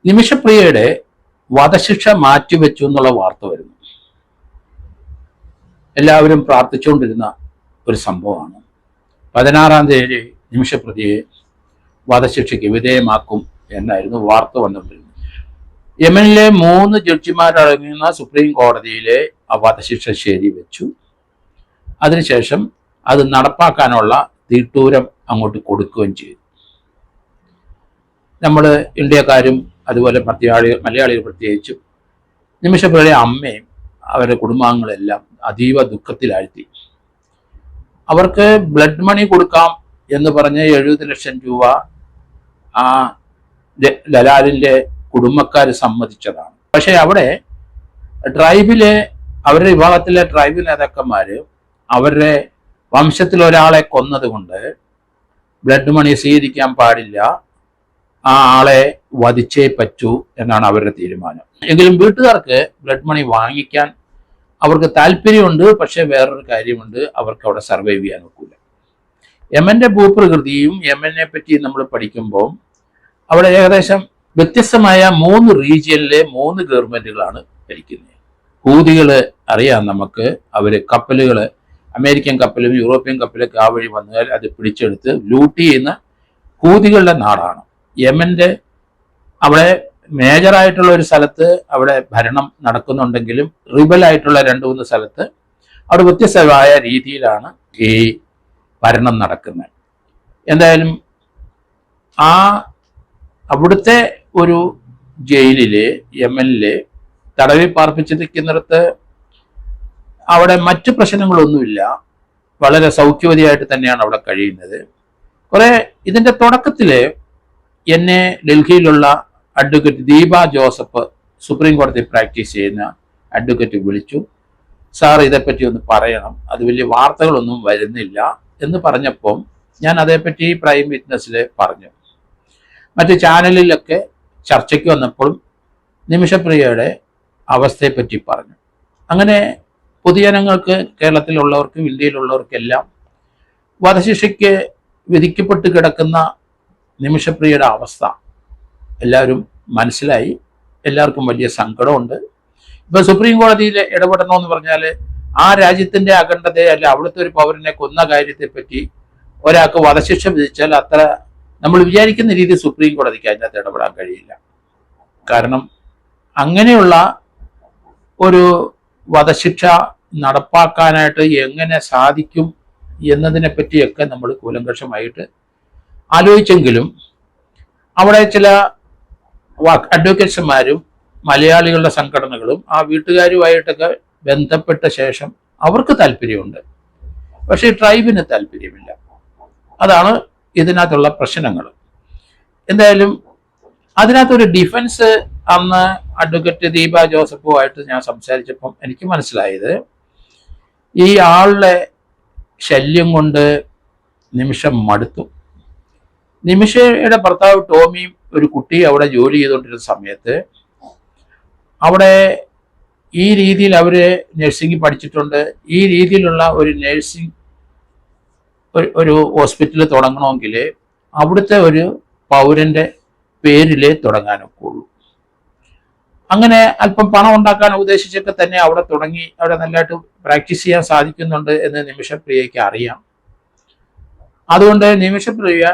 നിമിഷപ്രിയയുടെ വധശിക്ഷ മാറ്റിവെച്ചു എന്നുള്ള വാർത്ത വരുന്നു. എല്ലാവരും പ്രാർത്ഥിച്ചുകൊണ്ടിരുന്ന ഒരു സംഭവമാണ്. 16-ാം തീയതി നിമിഷപ്രിയയെ വധശിക്ഷയ്ക്ക് വിധേയമാക്കും എന്നായിരുന്നു വാർത്ത വന്നുകൊണ്ടിരുന്നത്. യമനിലെ 3 ജഡ്ജിമാരടങ്ങുന്ന സുപ്രീം കോടതിയിലെ ആ വധശിക്ഷ ശരിവെച്ചു. അതിനുശേഷം അത് നടപ്പാക്കാനുള്ള തീട്ടൂരം അങ്ങോട്ട് കൊടുക്കുകയും ചെയ്തു. നമ്മൾ ഇന്ത്യക്കാരും അതുപോലെ മലയാളികൾ പ്രത്യേകിച്ചും നിമിഷപ്രിയയുടെ അമ്മയും അവരുടെ കുടുംബാംഗങ്ങളെല്ലാം അതീവ ദുഃഖത്തിലാഴ്ത്തി. അവർക്ക് ബ്ലഡ് മണി കൊടുക്കാം എന്ന് പറഞ്ഞ് 70 ലക്ഷം രൂപ ആ ദലാലിൻ്റെ കുടുംബക്കാർ സമ്മതിച്ചതാണ്. പക്ഷെ അവിടെ അവരുടെ വിഭാഗത്തിലെ ട്രൈബൽ നേതാക്കന്മാർ അവരുടെ വംശത്തിൽ ഒരാളെ കൊന്നത് കൊണ്ട് ബ്ലഡ് മണി സ്വീകരിക്കാൻ പാടില്ല, ആ ആളെ വധിച്ചേ പറ്റൂ എന്നാണ് അവരുടെ തീരുമാനം. എങ്കിലും വീട്ടുകാർക്ക് ബ്ലഡ് മണി വാങ്ങിക്കാൻ അവർക്ക് താല്പര്യമുണ്ട്. പക്ഷെ വേറൊരു കാര്യമുണ്ട്, അവർക്ക് അവിടെ സർവൈവ് ചെയ്യാൻ ഒക്കില്ല. യമന്റെ ഭൂപ്രകൃതിയും യമനെ പറ്റി നമ്മൾ പഠിക്കുമ്പോൾ അവിടെ ഏകദേശം വ്യത്യസ്തമായ 3 റീജിയനിലെ 3 ഗവൺമെന്റുകളാണ് ഭരിക്കുന്നത്. ഹൂതികൾ അറിയാം നമുക്ക്, അവര് കപ്പലുകൾ, അമേരിക്കൻ കപ്പലും യൂറോപ്യൻ കപ്പലൊക്കെ ആ വഴി വന്നാൽ അത് പിടിച്ചെടുത്ത് ലൂട്ട് ചെയ്യുന്ന ഹൂതികളുടെ നാടാണ് യമന്റെ. അവിടെ മേജറായിട്ടുള്ള ഒരു സ്ഥലത്ത് അവിടെ ഭരണം നടക്കുന്നുണ്ടെങ്കിലും റിബലായിട്ടുള്ള 2-3 സ്ഥലത്ത് അവിടെ വ്യത്യസ്തമായ രീതിയിലാണ് ഈ ഭരണം നടക്കുന്നത്. എന്തായാലും അവിടുത്തെ ഒരു ജയിലില് യമനില് തടവിൽ പാർപ്പിച്ചിരിക്കുന്നിടത്ത് അവിടെ മറ്റു പ്രശ്നങ്ങളൊന്നുമില്ല, വളരെ സൗഖ്യവതിയായിട്ട് തന്നെയാണ് അവിടെ കഴിയുന്നത്. ഇതിന്റെ തുടക്കത്തില് എന്നെ ഡൽഹിയിലുള്ള അഡ്വക്കേറ്റ് ദീപ ജോസഫ്, സുപ്രീം കോടതി പ്രാക്ടീസ് ചെയ്യുന്ന അഡ്വക്കേറ്റ് വിളിച്ചു. സാർ ഇതേപ്പറ്റി ഒന്ന് പറയണം, അത് വലിയ വാർത്തകളൊന്നും വരുന്നില്ല എന്ന് പറഞ്ഞപ്പം ഞാൻ അതേപ്പറ്റി പ്രൈം വിറ്റ്നസ്സിൽ പറഞ്ഞു. മറ്റ് ചാനലിലൊക്കെ ചർച്ചയ്ക്ക് വന്നപ്പോൾ നിമിഷപ്രിയയുടെ അവസ്ഥയെപ്പറ്റി പറഞ്ഞു. അങ്ങനെ പൊതുജനങ്ങൾക്ക്, കേരളത്തിലുള്ളവർക്കും ഇന്ത്യയിലുള്ളവർക്കെല്ലാം വധശിക്ഷയ്ക്ക് വിധിക്കപ്പെട്ട് കിടക്കുന്ന നിമിഷപ്രിയയുടെ അവസ്ഥ എല്ലാവരും മനസ്സിലായി. എല്ലാവർക്കും വലിയ സങ്കടമുണ്ട്. ഇപ്പൊ സുപ്രീം കോടതിയിൽ ഇടപെടണമെന്ന് പറഞ്ഞാൽ ആ രാജ്യത്തിന്റെ അഖണ്ഡതയെ അല്ല അവിടുത്തെ ഒരു പൗരനെ കൊന്ന കാര്യത്തെപ്പറ്റി ഒരാൾക്ക് വധശിക്ഷ വിധിച്ചാൽ അത്ര നമ്മൾ വിചാരിക്കുന്ന രീതിയിൽ സുപ്രീം കോടതിക്ക് അതിനകത്ത് ഇടപെടാൻ കഴിയില്ല. കാരണം അങ്ങനെയുള്ള ഒരു വധശിക്ഷ നടപ്പാക്കാനായിട്ട് എങ്ങനെ സാധിക്കും എന്നതിനെ പറ്റിയൊക്കെ നമ്മൾ കൂലങ്കഷമായിട്ട് ആലോചിച്ചെങ്കിലും അവിടെ ചില അഡ്വക്കേറ്റ്സുമാരും മലയാളികളുടെ സംഘടനകളും ആ വീട്ടുകാരുമായിട്ടൊക്കെ ബന്ധപ്പെട്ട ശേഷം അവർക്ക് താല്പര്യമുണ്ട്, പക്ഷേ ട്രൈബിന് താല്പര്യമില്ല. അതാണ് ഇതിനകത്തുള്ള പ്രശ്നങ്ങൾ. എന്തായാലും അതിനകത്തൊരു ഡിഫൻസ് അന്ന് അഡ്വക്കേറ്റ് ദീപ ജോസഫുമായിട്ട് ഞാൻ സംസാരിച്ചപ്പം എനിക്ക് മനസ്സിലായത്, ഈ ആളുടെ ശല്യം കൊണ്ട് നിമിഷം മടുത്തു. നിമിഷയുടെ ഭർത്താവ് ടോമിയും ഒരു കുട്ടി അവിടെ ജോലി ചെയ്തുകൊണ്ടിരുന്ന സമയത്ത് അവിടെ ഈ രീതിയിൽ അവര് നഴ്സിംഗ് പഠിച്ചിട്ടുണ്ട്. ഈ രീതിയിലുള്ള ഒരു നഴ്സിംഗ് ഒരു ഹോസ്പിറ്റൽ തുടങ്ങണമെങ്കിൽ അവിടുത്തെ ഒരു പൗരന്റെ പേരിലേ തുടങ്ങാനൊക്കെയുള്ളൂ. അങ്ങനെ അല്പം പണം ഉണ്ടാക്കാൻ ഉദ്ദേശിച്ചൊക്കെ തന്നെ അവിടെ തുടങ്ങി. അവിടെ നല്ലതായിട്ട് പ്രാക്ടീസ് ചെയ്യാൻ സാധിക്കുന്നുണ്ട് എന്ന് നിമിഷപ്രിയയ്ക്ക് അറിയാം. അതുകൊണ്ട് നിമിഷപ്രിയ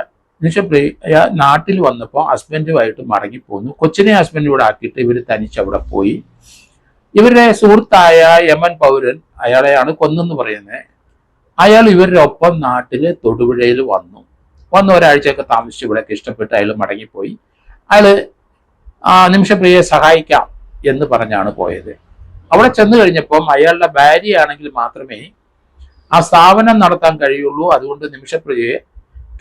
നാട്ടിൽ വന്നപ്പോൾ ഹസ്ബൻഡുമായിട്ട് മടങ്ങിപ്പോന്നു. കൊച്ചിനെ ഹസ്ബൻഡ് ഇവിടെ ആക്കിയിട്ട് ഇവർ തനിച്ച് അവിടെ പോയി. ഇവരുടെ സുഹൃത്തായ യമൻ പൗരൻ, അയാളെയാണ് കൊന്നെന്ന് പറയുന്നത്, അയാൾ ഇവരുടെ ഒപ്പം നാട്ടില് തൊടുപുഴയിൽ വന്നു ഒരാഴ്ചയൊക്കെ താമസിച്ച് ഇവിടെയൊക്കെ ഇഷ്ടപ്പെട്ട് അയാൾ മടങ്ങിപ്പോയി. അയാള് നിമിഷപ്രിയയെ സഹായിക്കാം എന്ന് പറഞ്ഞാണ് പോയത്. അവിടെ ചെന്ന് കഴിഞ്ഞപ്പം അയാളുടെ ഭാര്യയാണെങ്കിൽ മാത്രമേ ആ സ്ഥാപനം നടത്താൻ കഴിയുള്ളൂ. അതുകൊണ്ട് നിമിഷപ്രിയയെ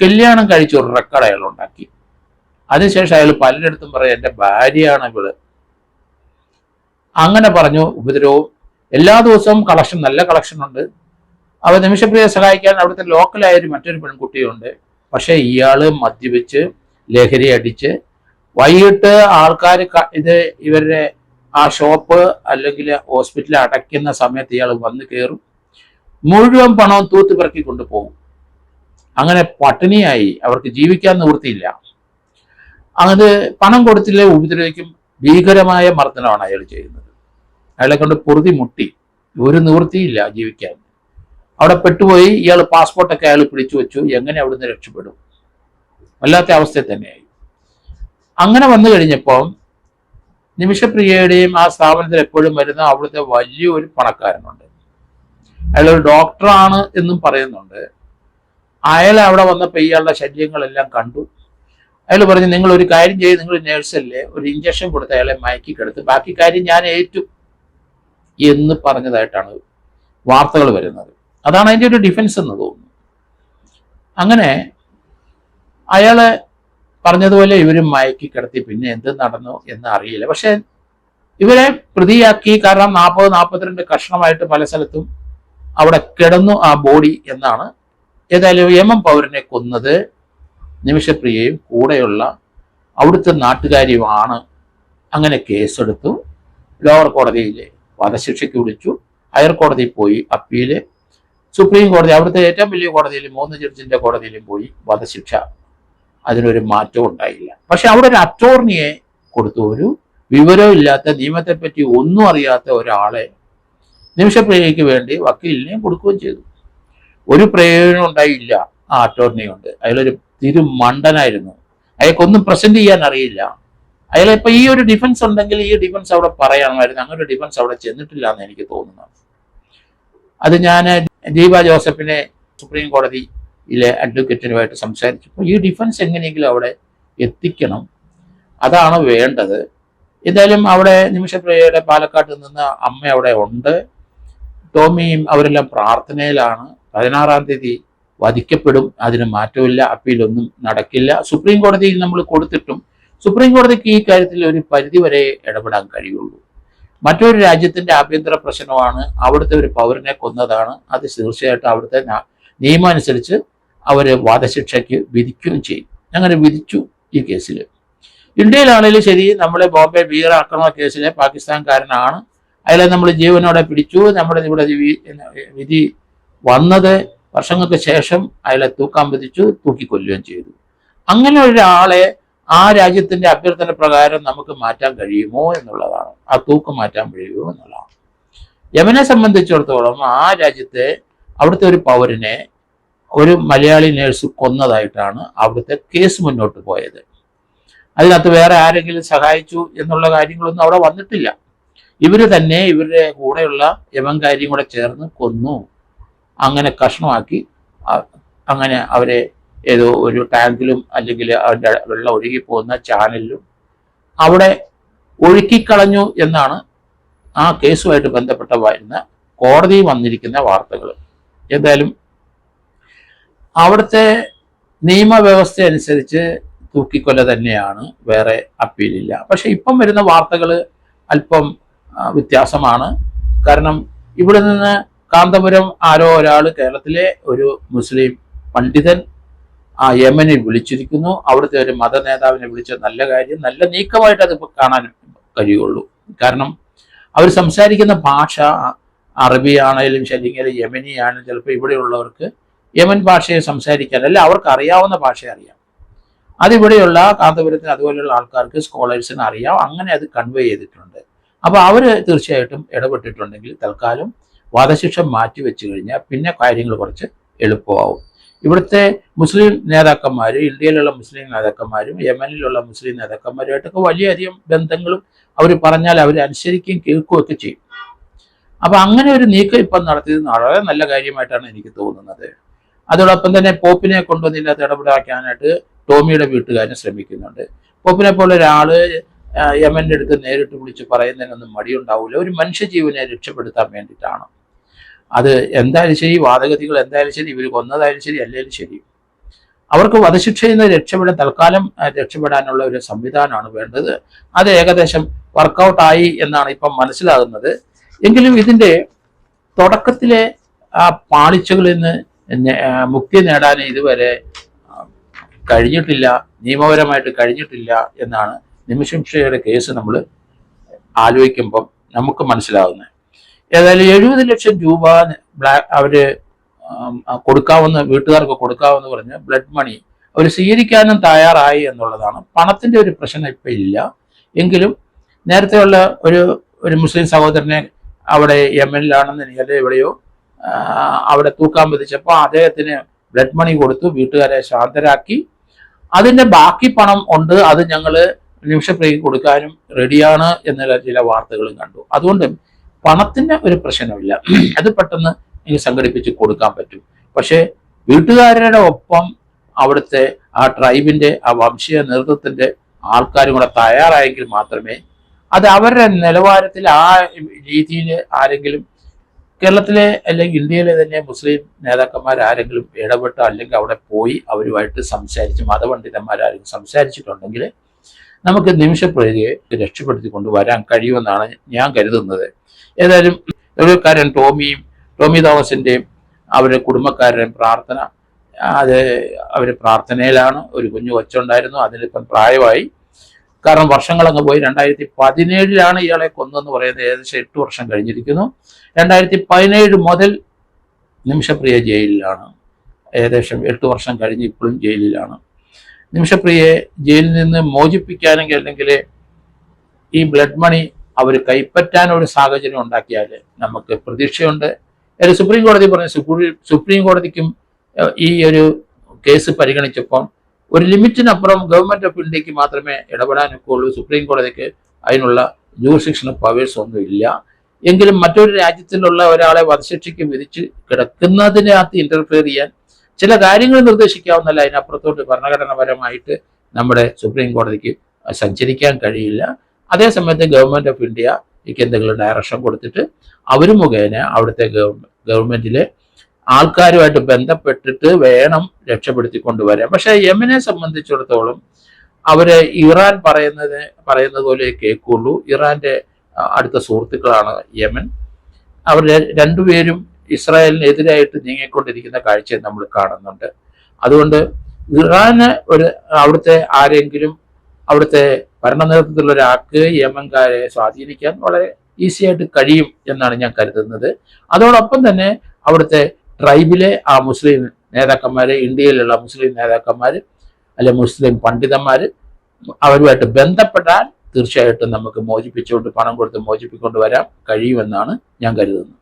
കല്യാണം കഴിച്ച് ഒരു റെക്കോർഡ് അയാൾ ഉണ്ടാക്കി. അതിനുശേഷം അയാൾ പലരിടത്തും പറയും എൻ്റെ ഭാര്യയാണ് ഇവള്. അങ്ങനെ പറഞ്ഞു. ഉപദ്രവവും എല്ലാ ദിവസവും നല്ല കളക്ഷൻ ഉണ്ട്. അവ നിമിഷപ്രിയയെ സഹായിക്കാൻ അവിടുത്തെ ലോക്കലായൊരു മറ്റൊരു പെൺകുട്ടിയുണ്ട്. പക്ഷെ ഇയാള് മദ്യപിച്ച് ലഹരി അടിച്ച് വൈകിട്ട് ആൾക്കാർ ഇവരുടെ ആ ഷോപ്പ് അല്ലെങ്കിൽ ഹോസ്പിറ്റൽ അടയ്ക്കുന്ന സമയത്ത് ഇയാൾ വന്ന് കയറും, മുഴുവൻ പണവും തൂത്ത് പിറക്കി കൊണ്ടുപോകും. അങ്ങനെ പട്ടിണിയായി, അവർക്ക് ജീവിക്കാൻ നിവൃത്തിയില്ല. അത് പണം കൊടുത്തില്ലേ ഉപദ്രവിക്കും. ഭീകരമായ മർദ്ദനമാണ് അയാൾ ചെയ്യുന്നത്. അയാളെ കൊണ്ട് പൊറുതി മുട്ടി, ഒരു നിവൃത്തിയില്ല ജീവിക്കാൻ. അവിടെ പെട്ടുപോയി. ഇയാൾ പാസ്പോർട്ടൊക്കെ അയാൾ പിടിച്ചു വെച്ചു. എങ്ങനെ അവിടുന്ന് രക്ഷപ്പെടും? വല്ലാത്ത അവസ്ഥയിൽ തന്നെയായി. അങ്ങനെ വന്നു കഴിഞ്ഞപ്പോൾ നിമിഷപ്രിയയുടെയും ആ സ്ഥാപനത്തിൽ എപ്പോഴും വരുന്ന അവിടുത്തെ വലിയൊരു പണക്കാരനുണ്ട്. അയാളൊരു ഡോക്ടറാണ് എന്നും പറയുന്നുണ്ട്. അയാൾ അവിടെ വന്നപ്പോൾ ഇയാളുടെ ശല്യങ്ങളെല്ലാം കണ്ടു. അയാൾ പറഞ്ഞു, നിങ്ങൾ ഒരു കാര്യം ചെയ്ത്, നിങ്ങൾ നേഴ്സല്ലേ, ഒരു ഇഞ്ചക്ഷൻ കൊടുത്ത് അയാളെ മയക്കി കിടത്ത്, ബാക്കി കാര്യം ഞാൻ ഏറ്റു എന്ന് പറഞ്ഞതായിട്ടാണ് വാർത്തകൾ വരുന്നത്. അതാണ് അതിൻ്റെ ഒരു ഡിഫൻസ് എന്ന് തോന്നുന്നു. അങ്ങനെ അയാളെ പറഞ്ഞതുപോലെ ഇവരും മയക്കി കിടത്തി. പിന്നെ എന്ത് നടന്നു എന്ന് അറിയില്ല. പക്ഷെ ഇവരെ പ്രതിയാക്കി. കാരണം 40-42 കഷ്ണമായിട്ട് പല സ്ഥലത്തും അവിടെ കിടന്നു ആ ബോഡി എന്നാണ്. ഏതായാലും യമൻ പൗരനെ കൊന്നത് നിമിഷപ്രിയയും കൂടെയുള്ള അവിടുത്തെ നാട്ടുകാരിയുമാണ്. അങ്ങനെ കേസെടുത്തു. ലോവർ കോടതിയിൽ വധശിക്ഷയ്ക്ക് വിളിച്ചു. ഹയർ കോടതിയിൽ പോയി അപ്പീല്. സുപ്രീം കോടതി, അവിടുത്തെ ഏറ്റവും വലിയ കോടതിയിൽ 3 ജഡ്ജിന്റെ കോടതിയിലും പോയി. വധശിക്ഷ, അതിനൊരു മാറ്റവും ഉണ്ടായില്ല. പക്ഷെ അവിടെ ഒരു അറ്റോർണിയെ കൊടുത്തു. ഒരു വിവരവും ഇല്ലാത്ത, നിയമത്തെപ്പറ്റി ഒന്നും അറിയാത്ത ഒരാളെ നിമിഷപ്രിയയ്ക്ക് വേണ്ടി വക്കീലിനെ കൊടുക്കുകയും ചെയ്തു. ഒരു പ്രയോജനം ഉണ്ടായില്ല ആ അറ്റോർണി കൊണ്ട്. അയാളൊരു തിരുമണ്ടനായിരുന്നു. അയാൾക്കൊന്നും പ്രസന്റ് ചെയ്യാൻ അറിയില്ല. അയാളെ ഇപ്പൊ ഈ ഒരു ഡിഫൻസ് ഉണ്ടെങ്കിൽ ഈ ഡിഫൻസ് അവിടെ പറയണമായിരുന്നു. അങ്ങനെ ഒരു ഡിഫൻസ് അവിടെ ചെന്നിട്ടില്ല എന്ന് എനിക്ക് തോന്നുന്നു. അത് ഞാൻ ദീപ ജോസഫിനെ സുപ്രീം കോടതിയിലെ അഡ്വക്കേറ്റിനുമായിട്ട് സംസാരിച്ചപ്പോൾ ഈ ഡിഫൻസ് എങ്ങനെയെങ്കിലും അവിടെ എത്തിക്കണം, അതാണ് വേണ്ടത്. എന്തായാലും അവിടെ നിമിഷപ്രിയയുടെ പാലക്കാട്ട് നിന്ന് അമ്മ അവിടെ ഉണ്ട്. ടോമിയും അവരെല്ലാം പ്രാർത്ഥനയിലാണ്. 16-ാം തീയതി വധിക്കപ്പെടും. അതിന് മാറ്റമില്ല. അപ്പീലൊന്നും നടക്കില്ല. സുപ്രീം കോടതിയിൽ നമ്മൾ കൊടുത്തിട്ടും സുപ്രീം കോടതിക്ക് ഈ കാര്യത്തിൽ ഒരു പരിധി വരെ ഇടപെടാൻ കഴിയുള്ളൂ. മറ്റൊരു രാജ്യത്തിന്റെ ആഭ്യന്തര പ്രശ്നമാണ്. അവിടുത്തെ ഒരു പൗരനെ കൊന്നതാണ്. അത് തീർച്ചയായിട്ടും അവിടുത്തെ നിയമം അനുസരിച്ച് അവര് വധശിക്ഷയ്ക്ക് വിധിക്കുകയും ചെയ്യും. അങ്ങനെ വിധിച്ചു ഈ കേസിൽ. ഇന്ത്യയിലാണെങ്കിലും ശരി, നമ്മളെ ബോംബെ ഭീകരാക്രമണ കേസിലെ പാകിസ്ഥാൻകാരനാണ്. അയാളെ നമ്മൾ ജീവനോടെ പിടിച്ചു. നമ്മുടെ ഇവിടെ വിധി വന്നത് വർഷങ്ങൾക്ക് ശേഷം അയാളെ തൂക്കാൻ വിധിച്ചു, തൂക്കിക്കൊല്ലുകയും ചെയ്തു. അങ്ങനെ ഒരാളെ ആ രാജ്യത്തിന്റെ അഭ്യർത്ഥന പ്രകാരം നമുക്ക് മാറ്റാൻ കഴിയുമോ എന്നുള്ളതാണ്. ആ തൂക്കം മാറ്റാൻ കഴിയുമോ എന്നുള്ളതാണ്. യമനെ സംബന്ധിച്ചിടത്തോളം ആ രാജ്യത്തെ അവിടുത്തെ ഒരു പൗരനെ ഒരു മലയാളി നേഴ്സ് കൊന്നതായിട്ടാണ് അവിടുത്തെ കേസ് മുന്നോട്ട് പോയത്. അതിനകത്ത് വേറെ ആരെങ്കിലും സഹായിച്ചു എന്നുള്ള കാര്യങ്ങളൊന്നും അവിടെ വന്നിട്ടില്ല. ഇവര് തന്നെ ഇവരുടെ കൂടെയുള്ള യമൻകാരിയും കൂടെ ചേർന്ന് കൊന്നു. അങ്ങനെ കഷ്ണമാക്കി അങ്ങനെ അവരെ ഏതോ ഒരു ടാങ്കിലും അല്ലെങ്കിൽ അവരുടെ വെള്ളം ഒഴുകി പോകുന്ന ചാനലിലും അവിടെ ഒഴുക്കിക്കളഞ്ഞു എന്നാണ് ആ കേസുമായിട്ട് ബന്ധപ്പെട്ട വരുന്ന കോടതിയിൽ വന്നിരിക്കുന്ന വാർത്തകൾ. എന്തായാലും അവിടുത്തെ നിയമവ്യവസ്ഥ അനുസരിച്ച് തൂക്കിക്കൊല തന്നെയാണ്, വേറെ അപ്പീലില്ല. പക്ഷെ ഇപ്പം വരുന്ന വാർത്തകൾ അല്പം വ്യത്യാസമാണ്. കാരണം ഇവിടെ നിന്ന് കാന്തപുരം ആരോ ഒരാൾ, കേരളത്തിലെ ഒരു മുസ്ലിം പണ്ഡിതൻ ആ യമനിൽ വിളിച്ചിരിക്കുന്നു. അവിടുത്തെ ഒരു മത നേതാവിനെ വിളിച്ച നല്ല കാര്യം, നല്ല നീക്കമായിട്ട് അതിപ്പോൾ കാണാൻ കഴിയുള്ളൂ. കാരണം അവർ സംസാരിക്കുന്ന ഭാഷ അറബിയാണെങ്കിലും ശരി, യമനി ആണെങ്കിലും ചിലപ്പോൾ ഇവിടെയുള്ളവർക്ക് യമൻ ഭാഷയെ സംസാരിക്കാനല്ല, അവർക്ക് അറിയാവുന്ന ഭാഷ അറിയാം. അതിവിടെയുള്ള കാന്തപുരത്തിന് അതുപോലെയുള്ള ആൾക്കാർക്ക്, സ്കോളേഴ്സിന് അറിയാം. അങ്ങനെ അത് കൺവേ ചെയ്തിട്ടുണ്ട്. അപ്പോൾ അവർ തീർച്ചയായിട്ടും ഇടപെട്ടിട്ടുണ്ടെങ്കിൽ തൽക്കാലം വധശിക്ഷ മാറ്റിവെച്ച് കഴിഞ്ഞാൽ പിന്നെ കാര്യങ്ങൾ കുറച്ച് എളുപ്പമാവും. ഇവിടുത്തെ മുസ്ലിം നേതാക്കന്മാർ, ഇന്ത്യയിലുള്ള മുസ്ലിം നേതാക്കന്മാരും യമനിലുള്ള മുസ്ലിം നേതാക്കന്മാരുമായിട്ടൊക്കെ വലിയധികം ബന്ധങ്ങളും അവർ പറഞ്ഞാൽ അവർ അനുസരിക്കുകയും കേൾക്കുകയൊക്കെ ചെയ്യും. അപ്പം അങ്ങനെ ഒരു നീക്കം ഇപ്പം നടത്തിയത് വളരെ നല്ല കാര്യമായിട്ടാണ് എനിക്ക് തോന്നുന്നത്. അതോടൊപ്പം തന്നെ പോപ്പിനെ കൊണ്ടുവന്ന് ഇതിനകത്ത് ഇടപെടാക്കാനായിട്ട് ടോമിയുടെ വീട്ടുകാരൻ ശ്രമിക്കുന്നുണ്ട്. പോപ്പിനെ പോലെ ഒരാള് യമന്റെ അടുത്ത് നേരിട്ട് വിളിച്ച് പറയുന്നതിനൊന്നും മടിയുണ്ടാവില്ല. ഒരു മനുഷ്യജീവനെ രക്ഷപ്പെടുത്താൻ വേണ്ടിയിട്ടാണ്. അത് എന്തായാലും ശരി, വാദഗതികൾ എന്തായാലും ശരി, ഇവർ കൊന്നതായാലും ശരി, അല്ലെങ്കിലും ശരി, അവർക്ക് വധശിക്ഷയിൽ നിന്ന് തൽക്കാലം രക്ഷപ്പെടാനുള്ള ഒരു സംവിധാനമാണ് വേണ്ടത്. അത് ഏകദേശം വർക്കൗട്ട് ആയി എന്നാണ് ഇപ്പം മനസ്സിലാകുന്നത്. എങ്കിലും ഇതിന്റെ തുടക്കത്തിലെ ആ പാളിച്ചകളിൽ നിന്ന് മുക്തി നേടാൻ ഇതുവരെ കഴിഞ്ഞിട്ടില്ല, നിയമപരമായിട്ട് കഴിഞ്ഞിട്ടില്ല എന്നാണ് നിമിഷയുടെ കേസ് നമ്മൾ ആലോചിക്കുമ്പം നമുക്ക് മനസ്സിലാവുന്നത്. ഏതായാലും 70 ലക്ഷം രൂപ അവര് കൊടുക്കാവുന്ന, വീട്ടുകാർക്ക് കൊടുക്കാമെന്ന് പറഞ്ഞ് ബ്ലഡ് മണി അവർ സ്വീകരിക്കാനും തയ്യാറായി എന്നുള്ളതാണ്. പണത്തിന്റെ ഒരു പ്രശ്നം ഇപ്പം ഇല്ല. എങ്കിലും നേരത്തെയുള്ള ഒരു മുസ്ലിം സഹോദരനെ അവിടെ യമനിലാണെന്ന് അല്ലെങ്കിൽ എവിടെയോ അവിടെ തൂക്കാൻ വിധിച്ചപ്പോൾ അദ്ദേഹത്തിന് ബ്ലഡ് മണി കൊടുത്തു, വീട്ടുകാരെ ശാന്തരാക്കി. അതിന്റെ ബാക്കി പണം ഉണ്ട്, അത് ഞങ്ങൾ നിമിഷപ്രിയക്ക് കൊടുക്കാനും റെഡിയാണ് എന്നുള്ള ചില വാർത്തകളും കണ്ടു. അതുകൊണ്ട് പണത്തിന്റെ ഒരു പ്രശ്നമില്ല, അത് പെട്ടെന്ന് എനിക്ക് സംഘടിപ്പിച്ച് കൊടുക്കാൻ പറ്റും. പക്ഷേ വീട്ടുകാരുടെ ഒപ്പം അവിടുത്തെ ആ ട്രൈബിന്റെ ആ വംശീയ നേതൃത്വത്തിന്റെ ആൾക്കാരും കൂടെ തയ്യാറായെങ്കിൽ മാത്രമേ അത് അവരുടെ നിലവാരത്തിൽ ആ രീതിയിൽ ആരെങ്കിലും കേരളത്തിലെ അല്ലെങ്കിൽ ഇന്ത്യയിലെ തന്നെ മുസ്ലിം നേതാക്കന്മാർ ആരെങ്കിലും ഇടപെട്ട് അല്ലെങ്കിൽ അവിടെ പോയി അവരുമായിട്ട് സംസാരിച്ച് മതപണ്ഡിതന്മാരാരെങ്കിലും സംസാരിച്ചിട്ടുണ്ടെങ്കിൽ നമുക്ക് നിമിഷപ്രിയയെ രക്ഷപ്പെടുത്തി കൊണ്ടുവരാൻ കഴിയുമെന്നാണ് ഞാൻ കരുതുന്നത്. ഏതായാലും ഒരു കാര്യം ടോമി തോമസിന്റെയും അവരുടെ കുടുംബക്കാരുടെയും പ്രാർത്ഥന, അത് അവർ പ്രാർത്ഥനയിലാണ്. ഒരു കുഞ്ഞു കൊച്ചുണ്ടായിരുന്നു, അതിനിപ്പം പ്രായമായി. കാരണം വർഷങ്ങളങ്ങ് പോയി. 2017 ഇയാളെ കൊന്നെന്ന് പറയുന്നത് ഏകദേശം 8 വർഷം കഴിഞ്ഞിരിക്കുന്നു. 2017 മുതൽ നിമിഷപ്രിയ ജയിലിലാണ്. ഏകദേശം 8 വർഷം കഴിഞ്ഞ് ഇപ്പോഴും ജയിലിലാണ്. നിമിഷപ്രിയയെ ജയിലിൽ നിന്ന് മോചിപ്പിക്കാനെങ്കിൽ അല്ലെങ്കിൽ ഈ ബ്ലഡ് മണി അവർ കൈപ്പറ്റാനൊരു സാഹചര്യം ഉണ്ടാക്കിയാൽ നമുക്ക് പ്രതീക്ഷയുണ്ട്. സുപ്രീം കോടതി പറഞ്ഞു, സുപ്രീം കോടതിക്കും ഈ ഒരു കേസ് പരിഗണിച്ചപ്പോൾ ഒരു ലിമിറ്റിനപ്പുറം ഗവൺമെന്റ് ഓഫ് ഇന്ത്യക്ക് മാത്രമേ ഇടപെടാനൊക്കെ ഉള്ളൂ. സുപ്രീം കോടതിക്ക് അതിനുള്ള ജൂറിസ്ഡിക്ഷൻ പവേഴ്സ് ഒന്നും ഇല്ല. എങ്കിലും മറ്റൊരു രാജ്യത്തിലുള്ള ഒരാളെ വധശിക്ഷയ്ക്ക് വിധിച്ച് കിടക്കുന്നതിനകത്ത് ഇന്റർഫിയർ ചെയ്യാൻ ചില കാര്യങ്ങൾ നിർദ്ദേശിക്കാവുന്നല്ല. അതിനപ്പുറത്തോട്ട് ഭരണഘടനാപരമായിട്ട് നമ്മുടെ സുപ്രീം കോടതിക്ക് സഞ്ചരിക്കാൻ കഴിയില്ല. അതേസമയത്ത് ഗവൺമെന്റ് ഓഫ് ഇന്ത്യക്ക് എന്തെങ്കിലും ഡയറക്ഷൻ കൊടുത്തിട്ട് അവർ മുഖേന അവിടുത്തെ ഗവൺമെന്റിലെ ആൾക്കാരുമായിട്ട് ബന്ധപ്പെട്ടിട്ട് വേണം രക്ഷപ്പെടുത്തി കൊണ്ടുവരാൻ. പക്ഷെ യമനെ സംബന്ധിച്ചിടത്തോളം അവര് ഇറാൻ പറയുന്നത് പോലെ കേൾക്കുള്ളൂ. ഇറാന്റെ അടുത്ത സുഹൃത്തുക്കളാണ് യമൻ. അവർ രണ്ടുപേരും ഇസ്രായേലിനെതിരായിട്ട് നീങ്ങിക്കൊണ്ടിരിക്കുന്ന കാഴ്ച നമ്മൾ കാണുന്നുണ്ട്. അതുകൊണ്ട് ഇറാന് അവിടുത്തെ ആരെങ്കിലും അവിടുത്തെ ഭരണ നേതൃത്വത്തിലുള്ള ഒരാൾക്ക് യമൻകാരെ സ്വാധീനിക്കാൻ വളരെ ഈസി ആയിട്ട് കഴിയും എന്നാണ് ഞാൻ കരുതുന്നത്. അതോടൊപ്പം തന്നെ അവിടുത്തെ ട്രൈബിലെ ആ മുസ്ലിം നേതാക്കന്മാര്, ഇന്ത്യയിലുള്ള മുസ്ലിം നേതാക്കന്മാര് അല്ലെ മുസ്ലിം പണ്ഡിതന്മാര് അവരുമായിട്ട് ബന്ധപ്പെട്ടാൽ തീർച്ചയായിട്ടും നമുക്ക് പണം കൊടുത്ത് മോചിപ്പിക്കൊണ്ട് വരാൻ കഴിയുമെന്നാണ് ഞാൻ കരുതുന്നത്.